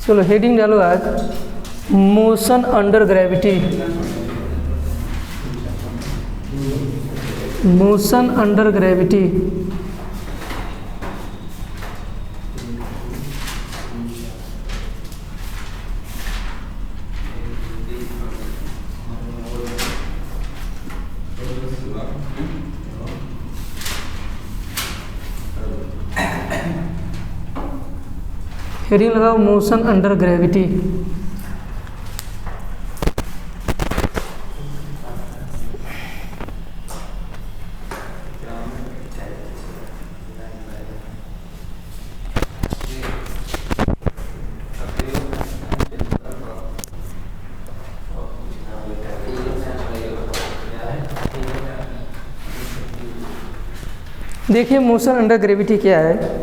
चलो हेडिंग डालो आज motion under gravity. Motion under gravity. Heading लगाओ मोशन अंडर ग्रेविटी। देखिए मोशन अंडर ग्रेविटी क्या है।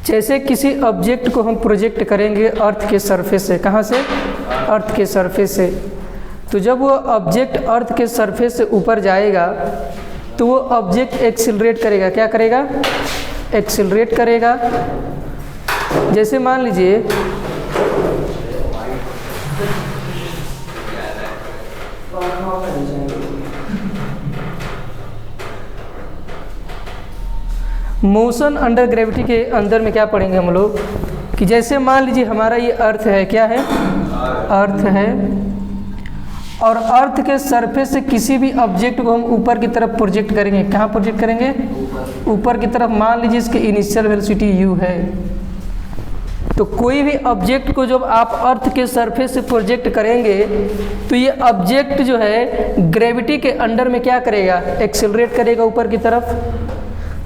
जैसे किसी ऑब्जेक्ट को हम प्रोजेक्ट करेंगे अर्थ के सरफेस से, कहाँ से? अर्थ के सरफेस से। तो जब वो ऑब्जेक्ट अर्थ के सरफेस से ऊपर जाएगा तो वो ऑब्जेक्ट एक्सिलरेट करेगा। क्या करेगा? एक्सिलरेट करेगा। जैसे मान लीजिए मोशन अंडर ग्रेविटी के अंदर में क्या पढ़ेंगे हम लोग कि जैसे मान लीजिए हमारा ये अर्थ है। क्या है? अर्थ है। और अर्थ के सरफेस से किसी भी ऑब्जेक्ट को हम ऊपर की तरफ प्रोजेक्ट करेंगे। कहाँ प्रोजेक्ट करेंगे? ऊपर की तरफ। मान लीजिए इसकी इनिशियल वेलोसिटी u है। तो कोई भी ऑब्जेक्ट को जब आप अर्थ के सरफेस से प्रोजेक्ट करेंगे तो ये ऑब्जेक्ट जो है ग्रेविटी के अंडर में क्या करेगा? एक्सेलरेट करेगा ऊपर की तरफ।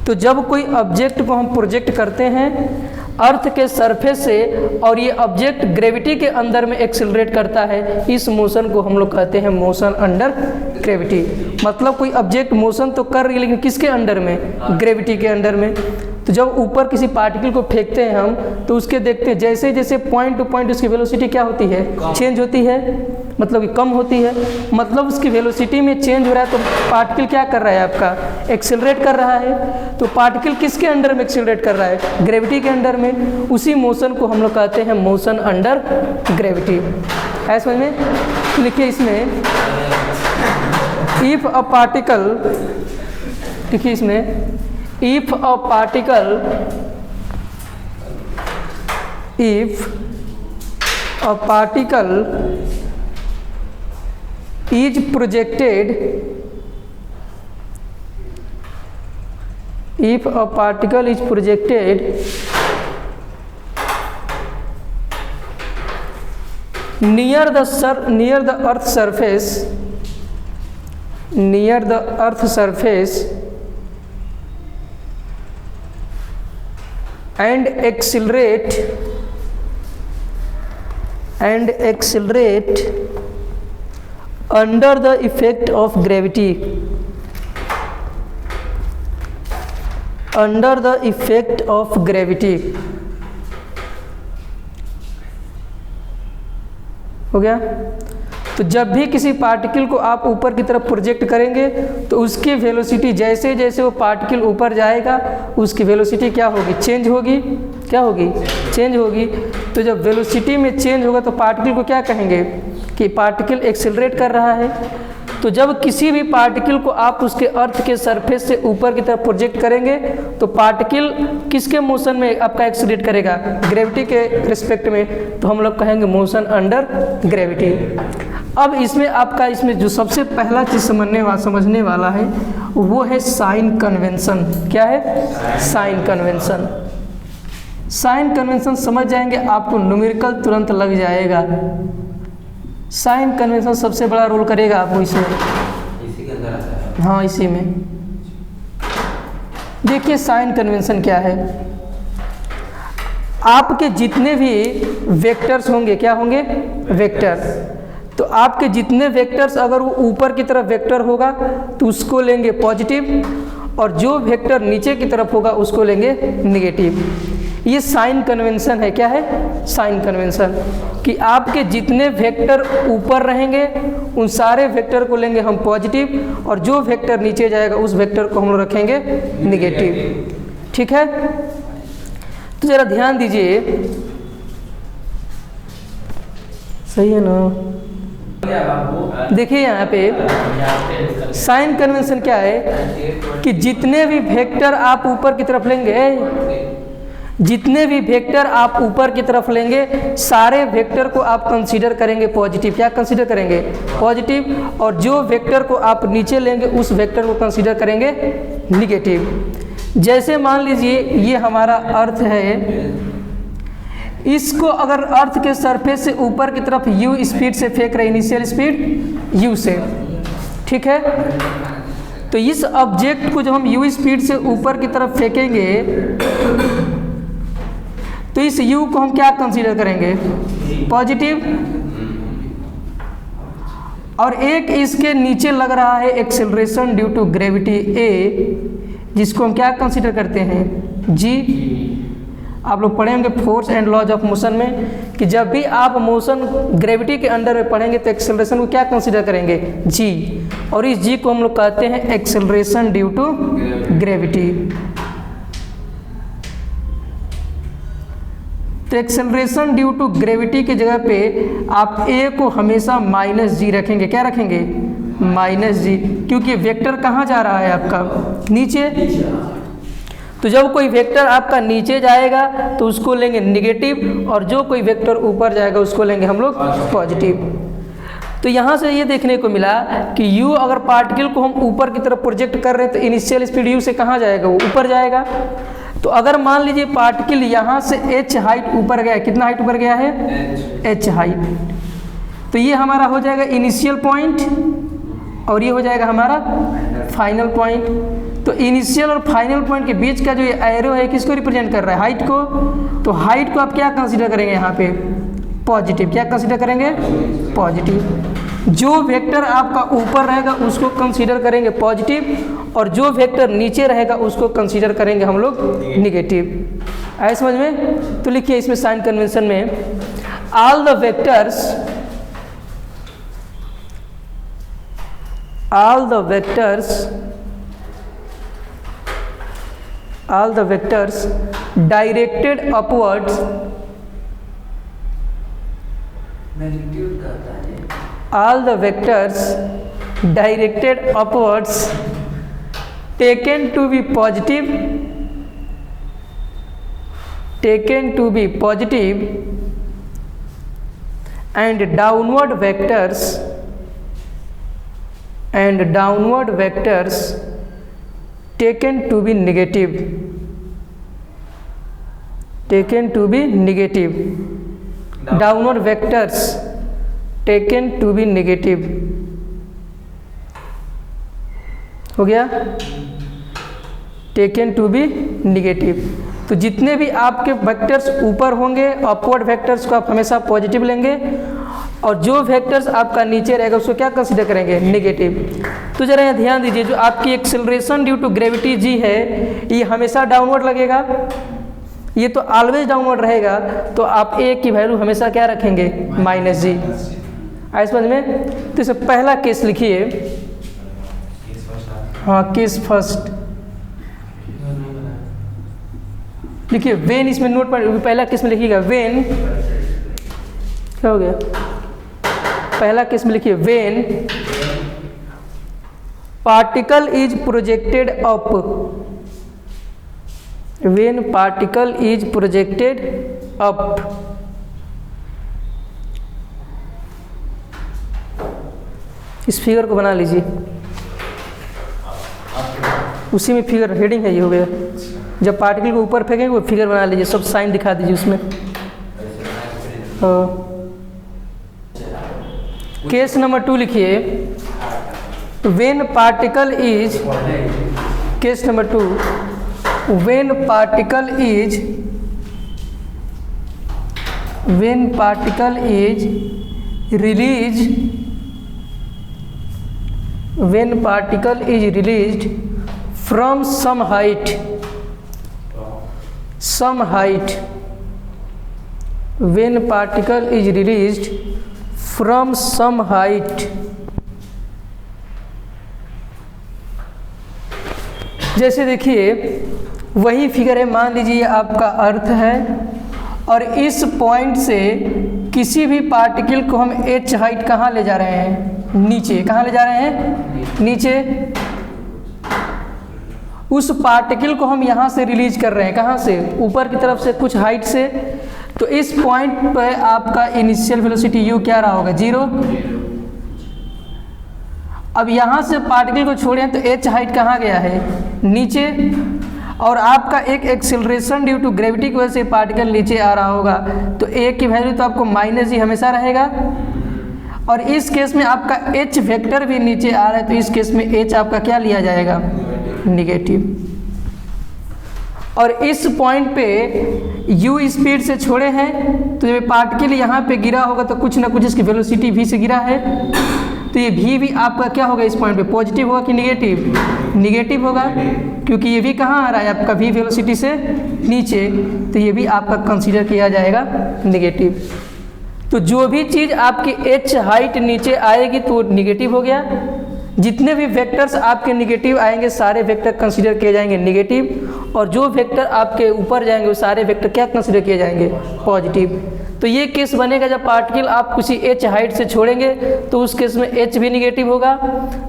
तो जब कोई ऑब्जेक्ट को हम प्रोजेक्ट करते हैं अर्थ के सरफेस से और ये ऑब्जेक्ट ग्रेविटी के अंदर में एक्सेलरेट करता है, इस मोशन को हम लोग कहते हैं मोशन अंडर ग्रेविटी। मतलब कोई ऑब्जेक्ट मोशन तो कर रही है लेकिन किसके अंडर में? ग्रेविटी के अंडर में। तो जब ऊपर किसी पार्टिकल को फेंकते हैं हम तो उसके देखते हैं जैसे जैसे पॉइंट टू पॉइंट उसकी वेलोसिटी क्या होती है? चेंज होती है, मतलब कि कम होती है। मतलब उसकी वेलोसिटी में चेंज हो रहा है तो पार्टिकल क्या कर रहा है? आपका एक्सेलरेट कर रहा है। तो पार्टिकल किसके अंडर में एक्सेलरेट कर रहा है? ग्रेविटी के अंडर में। उसी मोशन को हम लोग कहते हैं मोशन अंडर ग्रेविटी। है समझ में? लिखिए इसमें इफ अ पार्टिकल, लिखिए इसमें if a particle is projected, if a particle is projected near the earth surface, near the earth surface and accelerate under the effect of gravity, under the effect of gravity। हो गया? तो जब भी किसी particle को आप ऊपर की तरफ प्रोजेक्ट करेंगे तो उसकी वेलोसिटी जैसे जैसे वो पार्टिकल ऊपर जाएगा उसकी वेलोसिटी क्या होगी? चेंज होगी। क्या होगी? चेंज होगी। तो जब वेलोसिटी में चेंज होगा तो पार्टिकल को क्या कहेंगे? कि पार्टिकल एक्सेलरेट कर रहा है। तो जब किसी भी पार्टिकल को आप उसके अर्थ के सरफेस से ऊपर की तरफ प्रोजेक्ट करेंगे तो पार्टिकल किसके मोशन में आपका एक्सेलरेट करेगा? ग्रेविटी के रिस्पेक्ट में। तो हम लोग कहेंगे मोशन अंडर ग्रेविटी। अब इसमें आपका इसमें जो सबसे पहला चीज़ समझने वाला है वो है साइन कन्वेंशन। क्या है? Sign convention. साइन कन्वेंशन समझ जाएंगे आपको न्यूमेरिकल तुरंत लग जाएगा। साइन कन्वेंशन सबसे बड़ा रोल करेगा आपको इसमें। इसी के अंदर आता है। हाँ इसी में। देखिए साइन कन्वेंशन क्या है। आपके जितने भी वेक्टर्स होंगे, क्या होंगे? वेक्टर। तो आपके जितने वेक्टर्स अगर वो ऊपर की तरफ वेक्टर होगा तो उसको लेंगे पॉजिटिव और जो वेक्टर नीचे की तरफ होगा उसको लेंगे नेगेटिव। ये साइन कन्वेंशन है। क्या है? साइन कन्वेंशन कि आपके जितने वेक्टर ऊपर रहेंगे उन सारे वेक्टर को लेंगे हम पॉजिटिव और जो वेक्टर नीचे जाएगा उस वेक्टर को हम लोग रखेंगे नेगेटिव। ठीक है? तो ज़रा ध्यान दीजिए सही है ना? देखिए यहाँ पे साइन कन्वेंशन क्या है कि जितने भी वेक्टर आप ऊपर की तरफ लेंगे, जितने भी वेक्टर आप ऊपर की तरफ लेंगे, सारे वेक्टर को आप कंसीडर करेंगे पॉजिटिव। क्या कंसीडर करेंगे? पॉजिटिव। और जो वेक्टर को आप नीचे लेंगे उस वेक्टर को कंसीडर करेंगे निगेटिव। जैसे मान लीजिए ये हमारा अर्थ है, इसको अगर अर्थ के सरफेस से ऊपर की तरफ u स्पीड से फेंक रहे, इनिशियल स्पीड u से, ठीक है? तो इस ऑब्जेक्ट को जब हम u स्पीड से ऊपर की तरफ फेंकेंगे तो इस u को हम क्या कंसीडर करेंगे? पॉजिटिव। और एक इसके नीचे लग रहा है acceleration due to gravity a, जिसको हम क्या कंसीडर करते हैं? g। आप लोग पढ़े होंगे force and laws of motion में कि जब भी आप मोशन ग्रेविटी के अंडर में पढ़ेंगे तो एक्सेलरेशन को क्या कंसीडर करेंगे? g। और इस g को हम लोग कहते हैं एक्सेलरेशन ड्यू टू ग्रेविटी। तो एक्सेलरेशन ड्यू टू ग्रेविटी की जगह पे आप a को हमेशा -g रखेंगे। क्या रखेंगे? -g, क्योंकि वेक्टर कहाँ जा रहा है आपका? नीचे। तो जब कोई वेक्टर आपका नीचे जाएगा तो उसको लेंगे निगेटिव, और जो कोई वेक्टर ऊपर जाएगा उसको लेंगे हम लोग पॉजिटिव। तो यहाँ से ये देखने को मिला कि u अगर पार्टिकल को हम ऊपर की तरफ प्रोजेक्ट कर रहे हैं तो इनिशियल स्पीड u से कहाँ जाएगा? वो ऊपर जाएगा। तो अगर मान लीजिए पार्टिकल यहाँ से h हाइट ऊपर गया, कितना हाइट ऊपर गया है? h height. तो ये हमारा हो जाएगा इनिशियल पॉइंट और ये हो जाएगा हमारा फाइनल पॉइंट। तो इनिशियल और फाइनल पॉइंट के बीच का जो ये एरो है किसको रिप्रेजेंट कर रहा है? हाइट को। तो हाइट को आप क्या कंसीडर करेंगे यहाँ पे? पॉजिटिव। क्या कंसीडर करेंगे? पॉजिटिव। जो वेक्टर आपका ऊपर रहेगा उसको कंसीडर करेंगे पॉजिटिव, और जो वेक्टर नीचे रहेगा उसको कंसीडर करेंगे हम लोग निगेटिव। आए समझ में? तो लिखिए इसमें साइन कन्वेंशन में all the vectors directed upwards taken to be positive and downward vectors taken to be negative। Downward vectors taken to be negative. हो गया? Taken to be negative. तो जितने भी आपके वेक्टर्स ऊपर होंगे अपवर्ड वेक्टर्स को आप हमेशा पॉजिटिव लेंगे, और जो वेक्टर्स आपका नीचे रहेगा उसको क्या कंसीडर करेंगे? नेगेटिव। तो जरा यहाँ ध्यान दीजिए, जो आपकी acceleration due to gravity G है ये हमेशा डाउनवर्ड लगेगा, ये तो ऑलवेज डाउनवर्ड रहेगा। तो आप a की वैल्यू हमेशा क्या रखेंगे? -g। आए समझ में? तो इसे पहला केस लिखिए। हाँ, केस फर्स्ट लिखिए। वेन इसमें नोट पर पहला केस में लिखिएगा वेन। क्या हो गया? पहला केस में लिखिए when particle is projected up. When particle is projected up, इस फिगर को बना लीजिए, उसी में फिगर हेडिंग है। ये हो गया। जब पार्टिकल को ऊपर फेंकेंगे वो फिगर बना लीजिए, सब साइन दिखा दीजिए उसमें। केस नंबर 2 लिखिए। When particle is, case number 2, when particle is released from some height, when particle is released from some height, जैसे देखिए वही फिगर है। मान लीजिए आपका अर्थ है और इस पॉइंट से किसी भी पार्टिकल को हम h हाइट कहाँ ले जा रहे हैं, नीचे। कहाँ ले जा रहे हैं, नीचे। उस पार्टिकल को हम यहाँ से रिलीज कर रहे हैं, कहाँ से, ऊपर की तरफ से कुछ हाइट से। तो इस पॉइंट पे आपका इनिशियल वेलोसिटी u क्या रहा होगा, 0। अब यहाँ से पार्टिकल को छोड़ें तो h हाइट कहाँ गया है, नीचे। और आपका एक एक्सेलरेशन ड्यू टू ग्रेविटी की वजह से पार्टिकल नीचे आ रहा होगा, तो a की वैल्यू तो आपको -g हमेशा रहेगा। और इस केस में आपका h वेक्टर भी नीचे आ रहा है, तो इस केस में h आपका क्या लिया जाएगा, निगेटिव। और इस पॉइंट पे u स्पीड से छोड़े हैं, तो जब पार्टिकल यहाँ पे गिरा होगा तो कुछ ना कुछ इसकी वेलोसिटी v से गिरा है, तो ये v भी आपका क्या होगा, इस पॉइंट पे पॉजिटिव होगा कि निगेटिव, निगेटिव होगा, क्योंकि ये भी कहाँ आ रहा है आपका v वेलोसिटी से नीचे, तो ये भी आपका कंसीडर किया जाएगा निगेटिव। तो जो भी चीज़ आपकी h हाइट नीचे आएगी तो निगेटिव हो गया। जितने भी वेक्टर्स आपके निगेटिव आएंगे सारे वेक्टर कंसीडर किए जाएंगे निगेटिव, और जो वेक्टर आपके ऊपर जाएंगे वो सारे वेक्टर क्या कंसीडर किए जाएंगे, पॉजिटिव। तो ये केस बनेगा जब पार्टिकल आप किसी h हाइट से छोड़ेंगे तो उस केस में h भी निगेटिव होगा,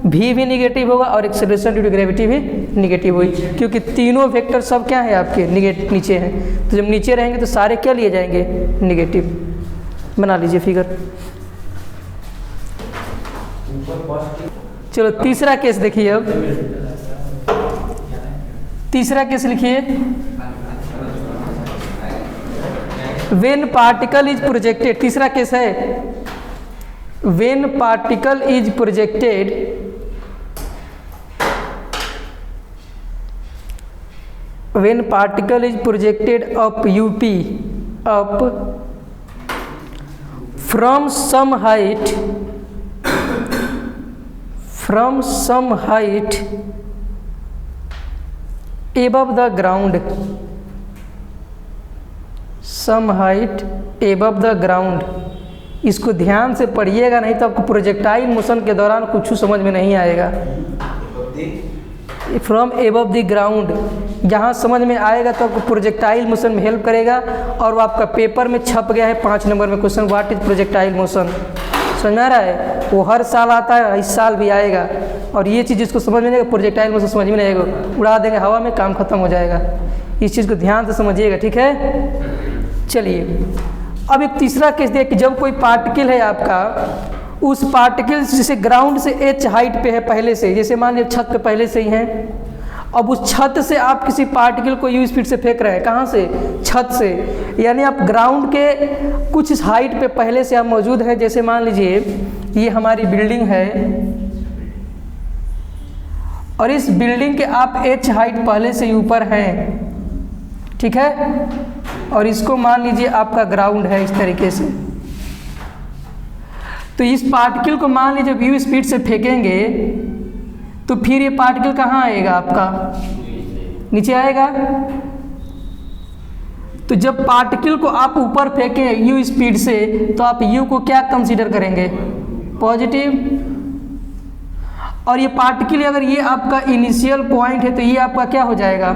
v भी निगेटिव होगा, और एक्सेलरेशन ड्यू टू ग्रेविटी भी निगेटिव होगी, क्योंकि तीनों वेक्टर सब क्या है आपके नीचे हैं। तो जब नीचे रहेंगे तो सारे क्या लिए जाएंगे, निगेटिव। बना लीजिए फिगर। चलो तीसरा केस देखिए। अब तीसरा केस लिखिए। व्हेन पार्टिकल इज प्रोजेक्टेड, तीसरा केस है when particle is projected when particle is projected up UP up from some height above the ground, some height above the ground। इसको ध्यान से पढ़िएगा, नहीं तो आपको प्रोजेक्टाइल मोशन के दौरान कुछ समझ में नहीं आएगा। फ्रॉम एबव द ग्राउंड जहाँ समझ में आएगा तो आपको प्रोजेक्टाइल मोशन में हेल्प करेगा, और वो आपका पेपर में छप गया है 5 नंबर में question, what is projectile motion. समझ में आ रहा है, वो हर साल आता है, इस साल भी आएगा। और ये चीज़ जिसको समझ में नहीं आएगा, प्रोजेक्टाइल मोशन समझ में नहीं आएगा, उड़ा देंगे हवा में, काम खत्म हो जाएगा। इस चीज़ को ध्यान से समझिएगा, ठीक है। चलिए अब एक तीसरा केस देखिए कि जब कोई पार्टिकल है आपका, उस पार्टिकल जैसे ग्राउंड से h हाइट पे है पहले से, जैसे मान लीजिए छत पे पहले से ही हैं, अब उस छत से आप किसी पार्टिकल को u स्पीड से फेंक रहे हैं, कहाँ से, छत से। यानी आप ग्राउंड के कुछ हाइट पे पहले से आप मौजूद हैं। जैसे मान लीजिए ये हमारी बिल्डिंग है, और इस बिल्डिंग के आप h हाइट पहले से ऊपर हैं, ठीक है। और इसको मान लीजिए आपका ग्राउंड है इस तरीके से। तो इस पार्टिकल को मान लीजिए v स्पीड से फेंकेंगे तो फिर ये पार्टिकल कहाँ आएगा, आपका नीचे आएगा। तो जब पार्टिकल को आप ऊपर फेंकें u स्पीड से, तो आप u को क्या कंसीडर करेंगे, पॉजिटिव। और ये पार्टिकल अगर ये आपका इनिशियल पॉइंट है तो ये आपका क्या हो जाएगा,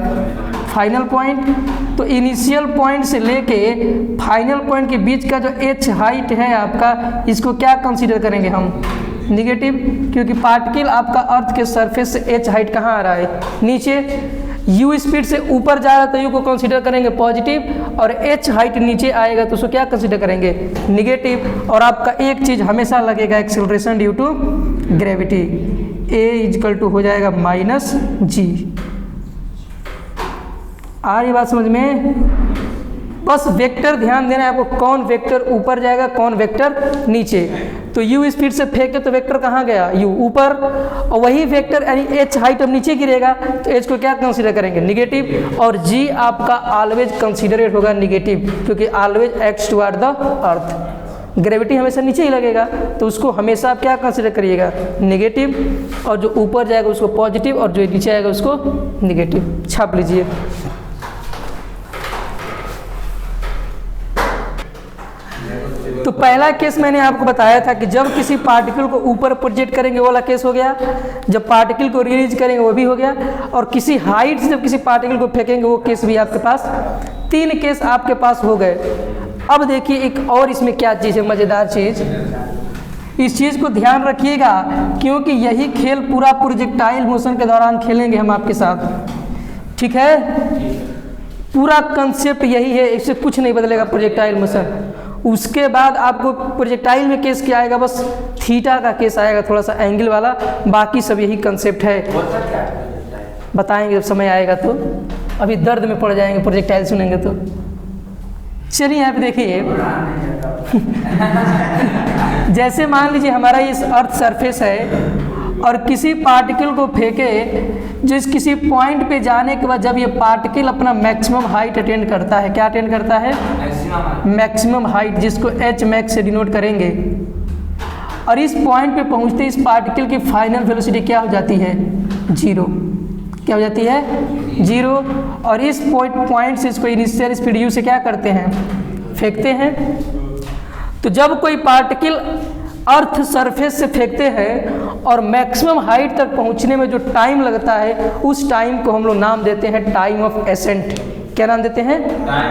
फाइनल पॉइंट। तो इनिशियल पॉइंट से लेके फाइनल पॉइंट के बीच का जो h हाइट है आपका, इसको क्या कंसीडर करेंगे हम, निगेटिव, क्योंकि पार्टिकल आपका अर्थ के सरफेस से h हाइट कहाँ आ रहा है, नीचे। u स्पीड से ऊपर जा रहा है तो u को कंसीडर करेंगे पॉजिटिव, और h हाइट नीचे आएगा तो उसको क्या कंसीडर करेंगे, निगेटिव। और आपका एक चीज़ हमेशा लगेगा, acceleration due to gravity, a हो जाएगा -g। आ रही बात समझ में। बस वेक्टर ध्यान देना है आपको, कौन वेक्टर ऊपर जाएगा कौन वेक्टर नीचे। तो u स्पीड से फेंके तो वेक्टर कहाँ गया, u ऊपर, और वही वेक्टर यानी h हाइट अब नीचे गिरेगा तो h को क्या कंसीडर करेंगे, निगेटिव। और g आपका ऑलवेज कंसीडरेड होगा निगेटिव, क्योंकि always acts toward the earth, gravity हमेशा नीचे ही लगेगा, तो उसको हमेशा आप क्या कंसीडर करिएगा, निगेटिव। और जो ऊपर जाएगा उसको पॉजिटिव, और जो नीचे आएगा उसको निगेटिव। छाप लीजिए। तो पहला केस मैंने आपको बताया था कि जब किसी पार्टिकल को ऊपर प्रोजेक्ट करेंगे वो वाला केस हो गया, जब पार्टिकल को रिलीज करेंगे वो भी हो गया, और किसी हाइट से जब किसी पार्टिकल को फेंकेंगे वो केस भी आपके पास, 3 केस आपके पास हो गए। अब देखिए एक और इसमें क्या चीज़ है, मज़ेदार चीज़, इस चीज़ को ध्यान रखिएगा क्योंकि यही खेल पूरा प्रोजेक्टाइल मोशन के दौरान खेलेंगे हम आपके साथ, ठीक है। पूरा कंसेप्ट यही है, इससे कुछ नहीं बदलेगा प्रोजेक्टाइल मोशन। उसके बाद आपको प्रोजेक्टाइल में केस क्या आएगा, बस थीटा का केस आएगा, थोड़ा सा एंगल वाला, बाकी सब यही कंसेप्ट है। बताएंगे जब समय आएगा, तो अभी दर्द में पड़ जाएंगे प्रोजेक्टाइल सुनेंगे तो। चलिए यहाँ पे देखिए जैसे मान लीजिए हमारा ये अर्थ सरफेस है और किसी पार्टिकल को फेंके, जिस किसी पॉइंट पे जाने के बाद जब ये पार्टिकल अपना मैक्सिमम हाइट अटेंड करता है, क्या अटेंड करता है, मैक्सिमम हाइट, जिसको एच मैक्स से डिनोट करेंगे, और इस पॉइंट पे पहुंचते इस पार्टिकल की फाइनल वेलोसिटी क्या हो जाती है, जीरो। क्या हो जाती है, जीरो। और इस पॉइंट से इसको इनिशियल स्पीड यू से क्या करते हैं, फेंकते हैं। तो जब कोई पार्टिकल अर्थ सरफेस से फेंकते हैं और मैक्सिमम हाइट तक पहुंचने में जो टाइम लगता है, उस टाइम को हम लोग नाम देते हैं टाइम ऑफ एसेंट। क्या नाम देते हैं,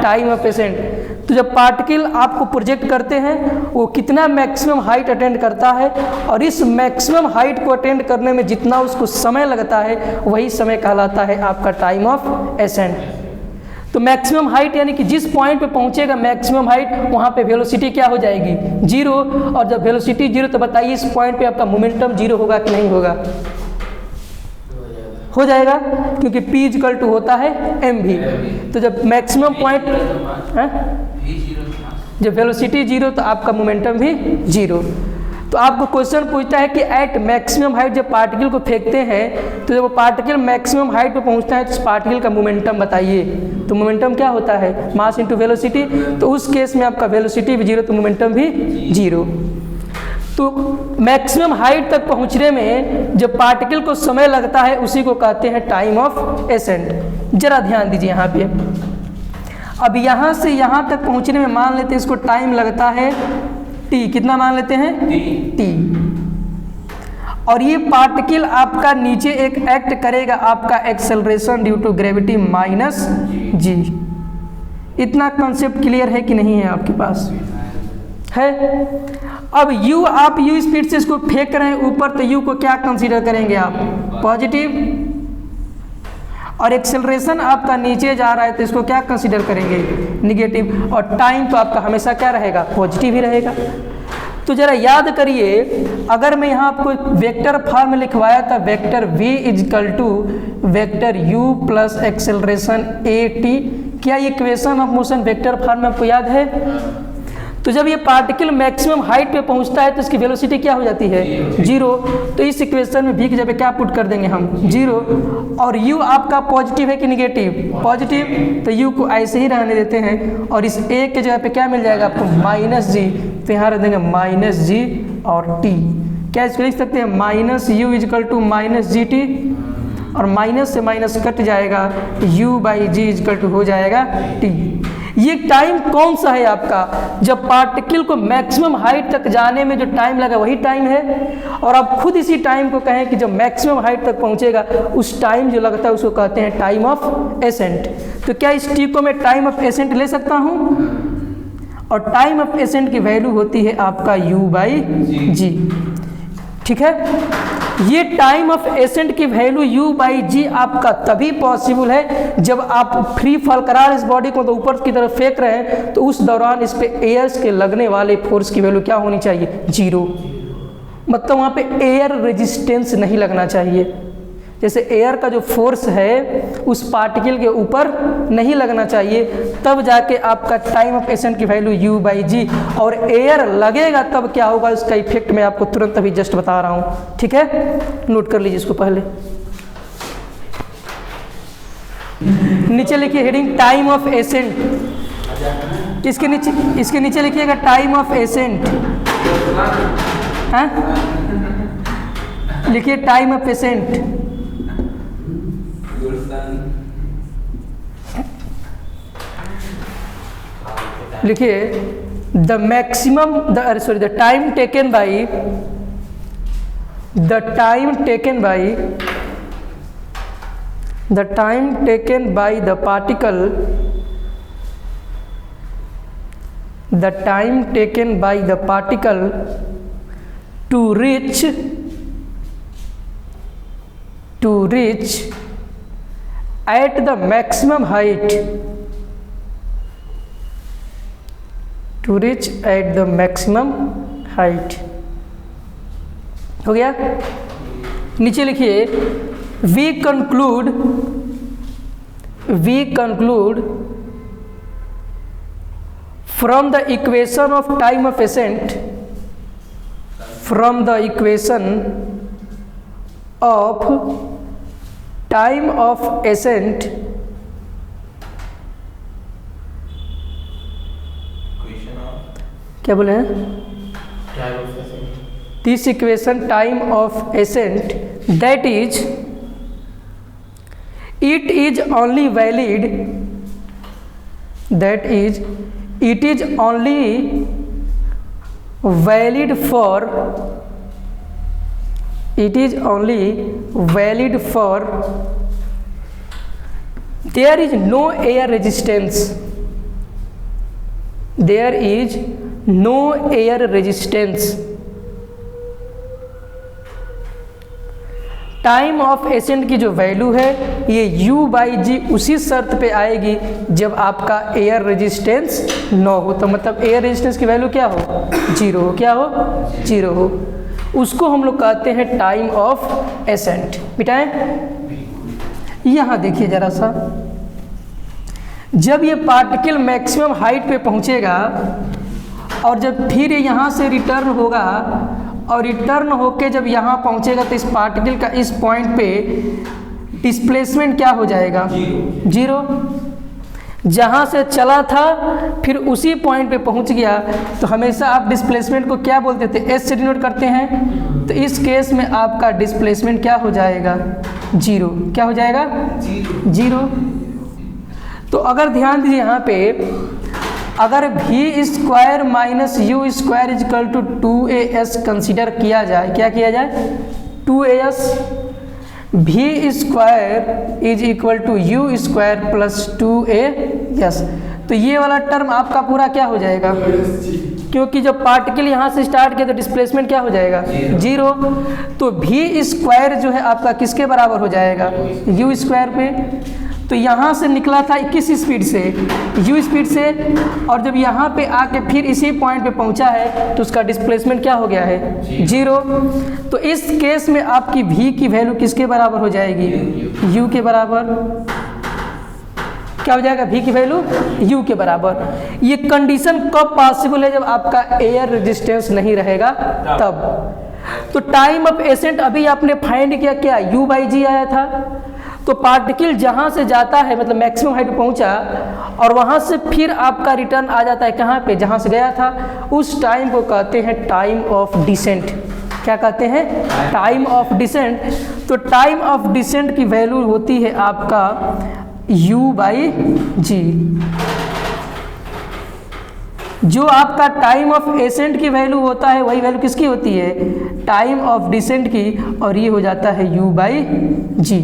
टाइम ऑफ एसेंट। तो जब पार्टिकल आपको प्रोजेक्ट करते हैं वो कितना मैक्सिमम हाइट अटेंड करता है, और इस मैक्सिमम हाइट को अटेंड करने में जितना उसको समय लगता है, वही समय कहलाता है आपका टाइम ऑफ एसेंट। तो मैक्सिमम हाइट यानी कि जिस पॉइंट पे पहुंचेगा मैक्सिमम हाइट, वहाँ पे वेलोसिटी क्या हो जाएगी, जीरो। और जब वेलोसिटी जीरो, तो बताइए इस पॉइंट पे आपका मोमेंटम जीरो होगा कि नहीं होगा, हो जाएगा, क्योंकि P इक्वल टू होता है mv। तो जब मैक्सिमम पॉइंट, जब वेलोसिटी जीरो तो आपका मोमेंटम भी जीरो। तो आपको क्वेश्चन पूछता है कि एट मैक्सिमम हाइट जब पार्टिकल को फेंकते हैं, तो जब वो पार्टिकल मैक्सिमम हाइट पे पहुंचता है तो उस पार्टिकल का मोमेंटम बताइए। तो मोमेंटम क्या होता है, मास इनटू वेलोसिटी। तो उस केस में आपका वेलोसिटी भी जीरो तो मोमेंटम भी जीरो। तो मैक्सिमम हाइट तक पहुंचने में जब पार्टिकल को समय लगता है, उसी को कहते हैं टाइम ऑफ एसेंट। जरा ध्यान दीजिए यहाँ पे। अब यहाँ से यहाँ तक पहुँचने में मान लेते हैं इसको टाइम लगता है t, कितना मान लेते हैं, t। और ये पार्टिकल आपका नीचे एक एक्ट करेगा, आपका acceleration due to gravity minus g। इतना कॉन्सेप्ट क्लियर है कि नहीं है आपके पास, है। अब u, आप u स्पीड से इसको फेंक रहे हैं ऊपर, तो u को क्या कंसीडर करेंगे आप, पॉजिटिव। और एक्सेलरेशन आपका नीचे जा रहा है तो इसको क्या कंसीडर करेंगे, निगेटिव। और टाइम तो आपका हमेशा क्या रहेगा, पॉजिटिव ही रहेगा। तो जरा याद करिए, अगर मैं यहाँ आपको वेक्टर फॉर्म में लिखवाया था, vector v equal to vector u plus acceleration at, क्या ये equation of motion vector form में आपको याद है। तो जब ये पार्टिकल मैक्सिमम हाइट पे पहुंचता है तो इसकी वेलोसिटी क्या हो जाती है, जीरो। तो इस इक्वेशन में v की जगह क्या पुट कर देंगे हम, जीरो। और u आपका पॉजिटिव है कि निगेटिव, पॉजिटिव, तो u को ऐसे ही रहने देते हैं। और इस a के जगह पे क्या मिल जाएगा आपको, माइनस जी। तो यहाँ रख देंगे माइनस जी और t। क्या इसको लिख सकते हैं, minus u equal to minus g t, और माइनस से माइनस कट जाएगा, u by g equal to हो जाएगा t। ये टाइम कौन सा है आपका, जब पार्टिकल को मैक्सिमम हाइट तक जाने में जो टाइम लगा वही टाइम है। और आप खुद इसी टाइम को कहें कि जब मैक्सिमम हाइट तक पहुंचेगा उस टाइम जो लगता है उसको कहते हैं टाइम ऑफ एसेंट। तो क्या इस टी को मैं टाइम ऑफ एसेंट ले सकता हूं, और टाइम ऑफ एसेंट की वैल्यू होती है आपका u बाई जी, ठीक है। ये टाइम ऑफ एसेंट की वैल्यू u बाई जी आपका तभी पॉसिबल है जब आप फ्री फॉल करा रहे इस बॉडी को, तो ऊपर की तरफ फेंक रहे हैं, तो उस दौरान इस पे एयर्स के लगने वाले फोर्स की वैल्यू क्या होनी चाहिए, जीरो। मतलब वहाँ पे एयर रेजिस्टेंस नहीं लगना चाहिए। जैसे एयर का जो फोर्स है उस पार्टिकल के ऊपर नहीं लगना चाहिए, तब जाके आपका टाइम ऑफ एसेंट की वैल्यू u बाई जी। और एयर लगेगा तब क्या होगा, इसका इफेक्ट मैं आपको तुरंत अभी जस्ट बता रहा हूँ, ठीक है। नोट कर लीजिए इसको पहले। नीचे लिखिए हेडिंग टाइम ऑफ एसेंट, इसके नीचे लिखिएगा टाइम ऑफ एसेंट, हाँ लिखिए टाइम ऑफ एसेंट। लिखिए the maximum the time taken by the particle the time taken by the particle to reach at the maximum height, to reach at the maximum height। हो गया। नीचे लिखिए we conclude from the equation of time of ascent, from the equation of time of ascent, क्या बोले हैं, this equation time of ascent, that is it is only valid, that is it is only valid for, it is only valid for, there is no air resistance, there is no air resistance। Time off accent की जो value है ये u by जी उसी शर्त पे आएगी जब आपका एयर रेजिस्टेंस 9 हो। तो मतलब एयर रेजिस्टेंस की वैल्यू क्या हो, 0 हो। क्या हो, 0 हो। उसको हम लोग कहते हैं टाइम ऑफ एसेंट। बिटाएं, यहाँ देखिए जरा सा, जब ये पार्टिकल मैक्सिमम हाइट पे पहुँचेगा और जब फिर ये यहाँ से रिटर्न होगा और रिटर्न होके जब यहाँ पहुँचेगा तो इस पार्टिकल का इस पॉइंट पे डिस्प्लेसमेंट क्या हो जाएगा, 0। जहाँ से चला था फिर उसी पॉइंट पे पहुँच गया तो हमेशा आप डिस्प्लेसमेंट को क्या बोलते थे, एस से डिनोट करते हैं। तो इस केस में आपका डिस्प्लेसमेंट क्या हो जाएगा, 0। क्या हो जाएगा, 0। तो अगर ध्यान दीजिए यहाँ पे, अगर v square minus u square is equal to 2as consider किया जाए, क्या किया जाए, 2as, v square is equal to u square plus 2as, तो ये वाला टर्म आपका पूरा क्या हो जाएगा, क्योंकि जब पार्टिकल यहाँ से स्टार्ट किया तो डिस्प्लेसमेंट क्या हो जाएगा, 0। तो v स्क्वायर जो है आपका किसके बराबर हो जाएगा, यू स्क्वायर पे। तो यहाँ से निकला था 21 स्पीड से, u स्पीड से, और जब यहाँ पे आके फिर इसी पॉइंट पे पहुँचा है तो उसका डिस्प्लेसमेंट क्या हो गया है, 0। तो इस केस में आपकी v की वैल्यू किसके बराबर हो जाएगी, u के बराबर। क्या हो जाएगा, v की वैल्यू u के बराबर। ये कंडीशन कब पॉसिबल है, जब आपका एयर रेजिस्टेंस नहीं रहेगा तब। तो टाइम ऑफ एसेंट अभी आपने फाइंड किया, क्या u बाई जी आया था। तो पार्टिकल जहाँ से जाता है मतलब मैक्सिमम हाइट पे पहुँचा और वहाँ से फिर आपका रिटर्न आ जाता है कहाँ पे, जहाँ से गया था, उस टाइम को कहते हैं टाइम ऑफ डिसेंट। क्या कहते हैं, टाइम ऑफ डिसेंट। तो टाइम ऑफ डिसेंट की वैल्यू होती है आपका u बाई जी। जो आपका टाइम ऑफ एसेंट की वैल्यू होता है वही वैल्यू किसकी होती है, टाइम ऑफ डिसेंट की, और ये हो जाता है u बाई जी।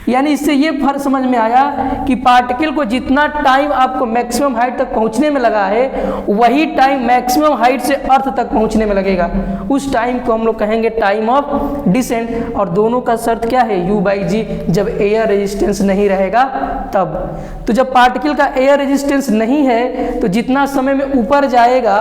यानी इससे ये फर्क समझ में आया कि पार्टिकल को जितना टाइम आपको मैक्सिमम हाइट तक पहुंचने में लगा है वही टाइम मैक्सिमम हाइट से अर्थ तक पहुंचने में लगेगा। उस टाइम को हम लोग कहेंगे टाइम ऑफ डिसेंट। और दोनों का शर्त क्या है, u बाई जी, जब एयर रेजिस्टेंस नहीं रहेगा तब। तो जब पार्टिकल का एयर रेजिस्टेंस नहीं है तो जितना समय में ऊपर जाएगा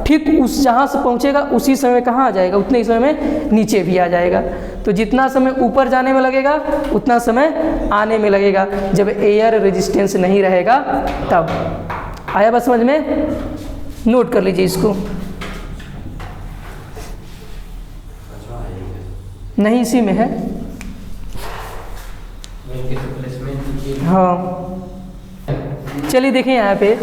ठीक उस जहाँ से पहुँचेगा उसी समय कहाँ आ जाएगा, उतने ही समय में नीचे भी आ जाएगा। तो जितना समय ऊपर जाने में लगेगा उतना समय आने में लगेगा जब एयर रेजिस्टेंस नहीं रहेगा तब। आया बात समझ में, नोट कर लीजिए इसको। नहीं इसी में है, हाँ। चलिए देखें यहाँ पे,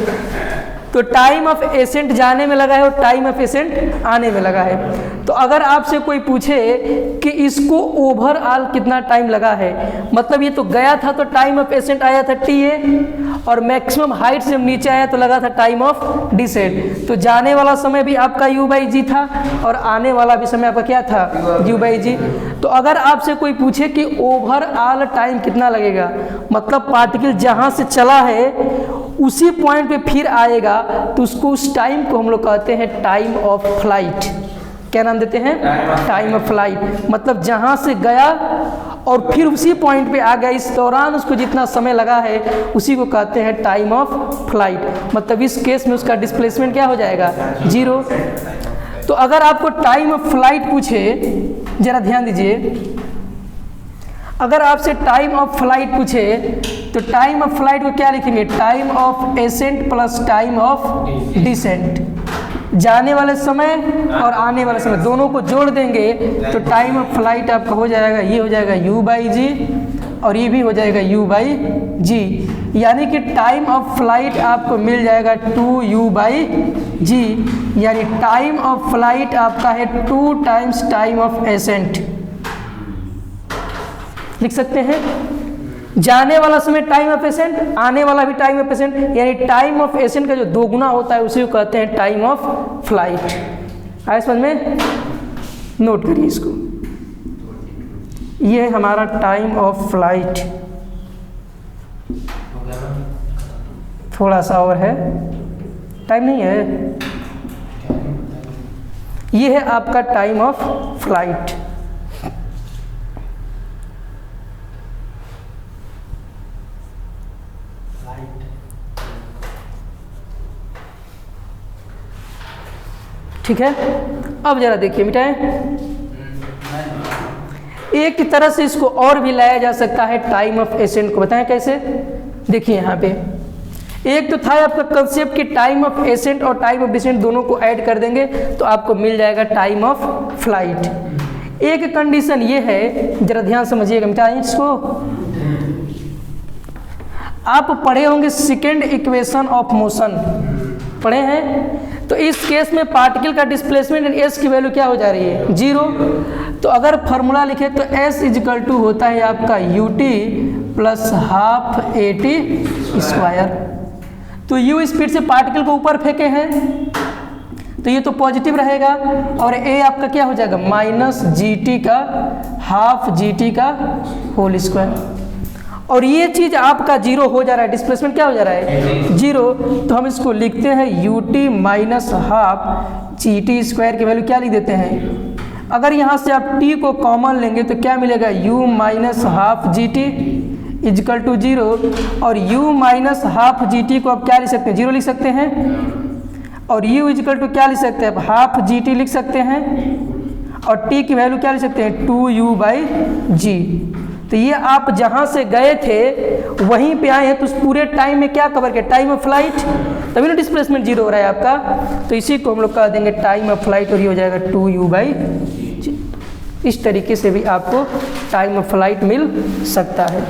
तो टाइम ऑफ एसेंट जाने में लगा है और टाइम ऑफ एसेंट आने में लगा है। तो अगर आपसे कोई पूछे कि इसको ओवरऑल कितना टाइम लगा है, मतलब ये तो गया था तो टाइम ऑफ एसेंट आया था TA, और मैक्सिमम हाइट से नीचे आया तो लगा था टाइम ऑफ डिसेंट। तो जाने वाला समय भी आपका u बाई जी था और आने वाला भी समय आपका क्या था, u बाई जी। तो अगर आपसे कोई पूछे कि ओवरऑल टाइम कितना लगेगा, मतलब पार्टिकल जहाँ से चला है उसी पॉइंट पे फिर आएगा तो उसको उस टाइम को हम लोग कहते हैं टाइम ऑफ फ्लाइट। क्या नाम देते हैं? Time of flight. मतलब जहाँ से गया और फिर उसी पॉइंट पे आ गया, इस दौरान उसको जितना समय लगा है उसी को कहते हैं टाइम ऑफ फ्लाइट। मतलब इस केस में उसका डिस्प्लेसमेंट क्या हो जाएगा? 0। तो अगर आपको टाइम ऑफ फ्लाइट पूछे, जरा ध्यान दीजिए, अगर आपसे टाइम ऑफ फ्लाइट पूछे तो टाइम ऑफ फ्लाइट को क्या लिखेंगे? Time off ascent plus time off descent. जाने वाले समय और आने वाले समय दोनों को जोड़ देंगे तो टाइम ऑफ फ्लाइट आपका हो जाएगा, ये हो जाएगा u/g और ये भी हो जाएगा u/g। यानी कि टाइम ऑफ फ्लाइट आपको मिल जाएगा 2u/g। यानी टाइम ऑफ फ्लाइट आपका है 2 टाइम्स टाइम ऑफ एसेंट। लिख सकते हैं जाने वाला समय टाइम ऑफ एसेंट, आने वाला भी टाइम ऑफ एसेंट, यानी टाइम ऑफ एसेंट का जो 2 गुना होता है उसी को कहते हैं टाइम ऑफ फ्लाइट। आए समझ में? नोट करिए इसको, ये है हमारा टाइम ऑफ फ्लाइट। थोड़ा सा और है, टाइम नहीं है, ये है आपका टाइम ऑफ फ्लाइट। ठीक है, अब जरा देखिए मिटाएं। एक तरह से इसको और भी लाया जा सकता है टाइम ऑफ एसेंट को। बताएं कैसे? देखिए यहाँ पे एक तो था आपका कंसेप्ट कि टाइम ऑफ एसेंट और टाइम ऑफ डिसेंट दोनों को ऐड कर देंगे तो आपको मिल जाएगा टाइम ऑफ फ्लाइट। एक कंडीशन ये है, जरा ध्यान समझिएगा, मिटाएं इसको। आप पढ़े होंगे सेकेंड इक्वेशन ऑफ मोशन, पढ़े हैं? तो इस केस में पार्टिकल का डिस्प्लेसमेंट एंड एस की वैल्यू क्या हो जा रही है? 0। तो अगर फॉर्मूला लिखे तो एस इजिकल टू होता है आपका ut प्लस हाफ at²। तो u स्पीड से पार्टिकल को ऊपर फेंके हैं तो ये तो पॉजिटिव रहेगा और a आपका क्या हो जाएगा? माइनस gt का हाफ gt का होल स्क्वायर। और ये चीज़ आपका 0 हो जा रहा है, डिस्प्लेसमेंट क्या हो जा रहा है? 0। तो हम इसको लिखते हैं ut माइनस हाफ gt² की वैल्यू क्या लिख देते हैं? अगर यहाँ से आप t को कॉमन लेंगे तो क्या मिलेगा? u minus half gt is equal to 0। और u माइनस हाफ gt को आप क्या लिख सकते हैं? 0 लिख सकते हैं। और u इजकल टू क्या लिख सकते हैं? हाफ gt लिख सकते हैं। और t की वैल्यू क्या लिख सकते हैं? 2u/g। तो ये आप जहाँ से गए थे वहीं पे आए हैं तो उस पूरे टाइम में क्या कवर किया? टाइम ऑफ फ्लाइट, तभी ना डिस्प्लेसमेंट 0 हो रहा है आपका। तो इसी को हम लोग कह देंगे टाइम ऑफ फ्लाइट और ये हो जाएगा 2u/g। इस तरीके से भी आपको टाइम ऑफ फ्लाइट मिल सकता है।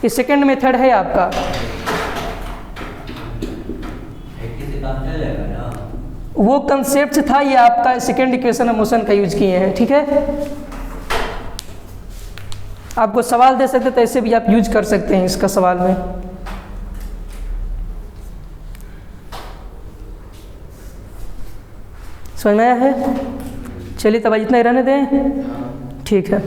ये सेकेंड मेथड है आपका। वो कंसेप्ट था, ये आपका सेकेंड इक्वेशन ऑफ मोशन का यूज किए हैं। ठीक है, आपको सवाल दे सकते तो ऐसे भी आप यूज कर सकते हैं इसका सवाल में। समझ में आया है? चलिए तब इतना ही रहने दें। ठीक है।